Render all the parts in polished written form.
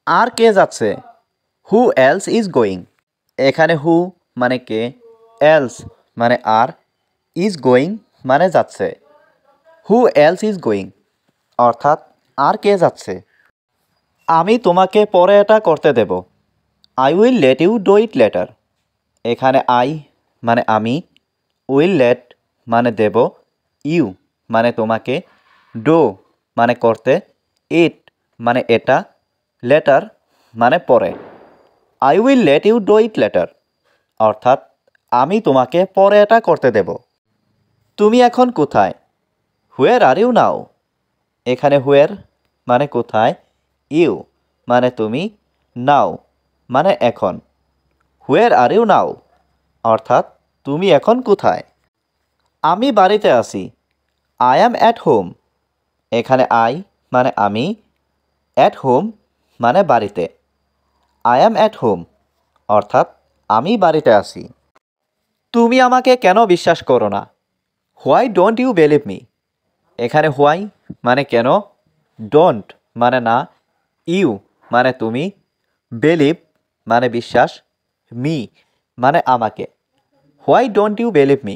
আর কে যাচ্ছে? Who else is going. এখানে হু মানে কে, এলস মানে আর, ইজ গোয়িং মানে যাচ্ছে। হু এলস ইজ গোয়িং অর্থাৎ আর কে যাচ্ছে। আমি তোমাকে পরে এটা করতে দেব। I will let you do it later. এখানে আই মানে আমি, উইল লেট মানে দেব, ইউ মানে তোমাকে, ডু মানে করতে, ইট মানে এটা, লেটার মানে পরে। I will let you do it later অর্থাৎ আমি তোমাকে পরে এটা করতে দেব। তুমি এখন কোথায়? হুয়ের আর ইউ নাও। এখানে হুয়ের মানে কোথায়, ইউ মানে তুমি, নাও মানে এখন। হুয়ের আর ইউ নাও অর্থাৎ তুমি এখন কোথায়? আমি বাড়িতে আছি। I am at home. এখানে আই মানে আমি, অ্যাট হোম মানে বাড়িতে। আই অ্যাম অ্যাট হোম অর্থাৎ আমি বাড়িতে আছি। তুমি আমাকে কেন বিশ্বাস করো না? Why don't you believe me. এখানে হোয়াই মানে কেন, ডোন্ট মানে না, ইউ মানে তুমি, বিলিভ মানে বিশ্বাস, মি মানে আমাকে। Why don't you believe me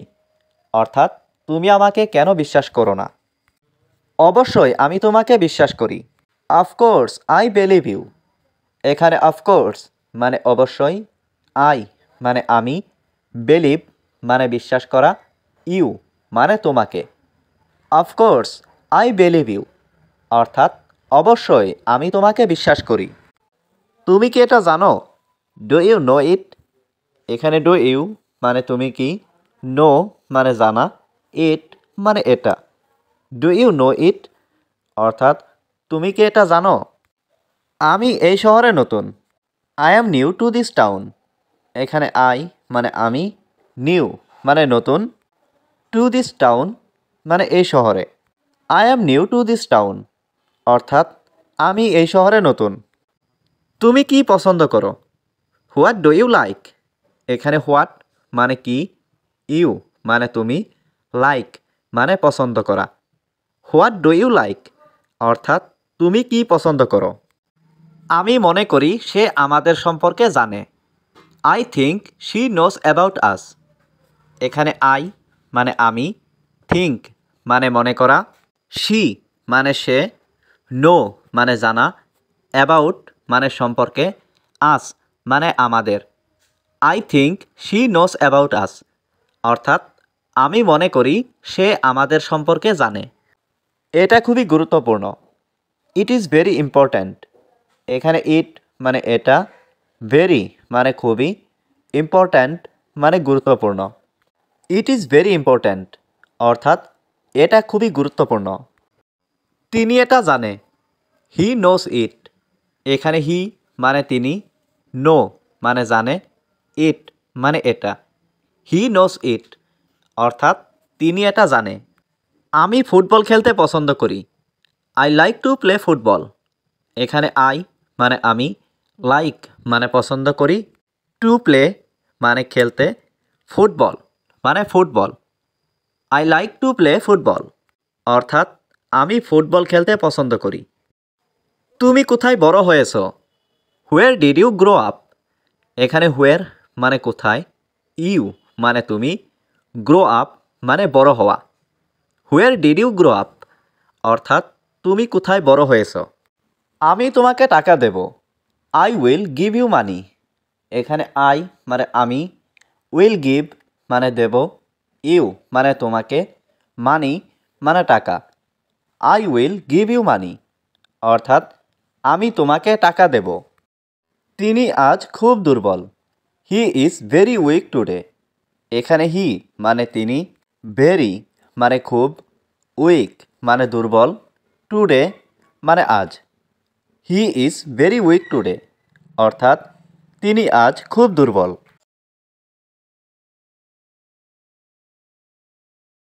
অর্থাৎ তুমি আমাকে কেন বিশ্বাস করো না? অবশ্যই আমি তোমাকে বিশ্বাস করি। Of course I believe you. এখানে অফকোর্স মানে অবশ্যই, আই মানে আমি, বিলিভ মানে বিশ্বাস করা, ইউ মানে তোমাকে। অফকোর্স আই বিলিভ ইউ অর্থাৎ অবশ্যই আমি তোমাকে বিশ্বাস করি। তুমি কি এটা জানো? ডু ইউ নো ইট। এখানে ডু ইউ মানে তুমি কি, নো মানে জানা, ইট মানে এটা। ডু ইউ নো ইট অর্থাৎ তুমি কি এটা জানো? আমি এই শহরে নতুন। I am new to this town. এখানে আই মানে আমি, নিউ মানে নতুন, টু দিস টাউন মানে এই শহরে। I am new to this town অর্থাৎ আমি এই শহরে নতুন। তুমি কি পছন্দ করো? What do you like. এখানে হোয়াট মানে কি, ইউ মানে তুমি, লাইক মানে পছন্দ করা। হোয়াট ডু ইউ লাইক অর্থাৎ তুমি কি পছন্দ করো? আমি মনে করি সে আমাদের সম্পর্কে জানে। I think she knows about us. এখানে আই মানে আমি, থিঙ্ক মানে মনে করা, শি মানে সে, নো মানে জানা, অ্যাবাউট মানে সম্পর্কে, আস মানে আমাদের। I think she knows about us অর্থাৎ আমি মনে করি সে আমাদের সম্পর্কে জানে। এটা খুবই গুরুত্বপূর্ণ। It is very important. এখানে ইট মানে এটা, ভেরি মানে খুবই, ইম্পর্ট্যান্ট মানে গুরুত্বপূর্ণ। ইট ইজ ভেরি ইম্পর্ট্যান্ট অর্থাৎ এটা খুবই গুরুত্বপূর্ণ। তিনি এটা জানে। He knows it. এখানে হি মানে তিনি, নো মানে জানে, ইট মানে এটা। হি নোজ ইট অর্থাৎ তিনি এটা জানে। আমি ফুটবল খেলতে পছন্দ করি। I like to play football. এখানে আই মানে আমি, লাইক মানে পছন্দ করি, টু প্লে মানে খেলতে, ফুটবল মানে football. I like to play football অর্থাৎ আমি ফুটবল খেলতে পছন্দ করি। তুমি কোথায় বড় হয়েছ? হুয়ের ডিড ইউ গ্রো আপ। এখানে হুয়ের মানে কোথায়, ইউ মানে তুমি, গ্রো আপ মানে বড় হওয়া। Where did you grow up অর্থাৎ তুমি কোথায় বড় হয়েছ? আমি তোমাকে টাকা দেব। I will give you money. এখানে আই মানে আমি, উইল গিভ মানে দেব, ইউ মানে তোমাকে, মানি মানে টাকা। I will give you money অর্থাৎ আমি তোমাকে টাকা দেব। তিনি আজ খুব দুর্বল। He is very weak today. এখানে হি মানে তিনি, ভেরি মানে খুব, উইক মানে দুর্বল, টুডে মানে আজ। হি ইজ ভেরি উইক টুডে অর্থাৎ তিনি আজ খুব দুর্বল।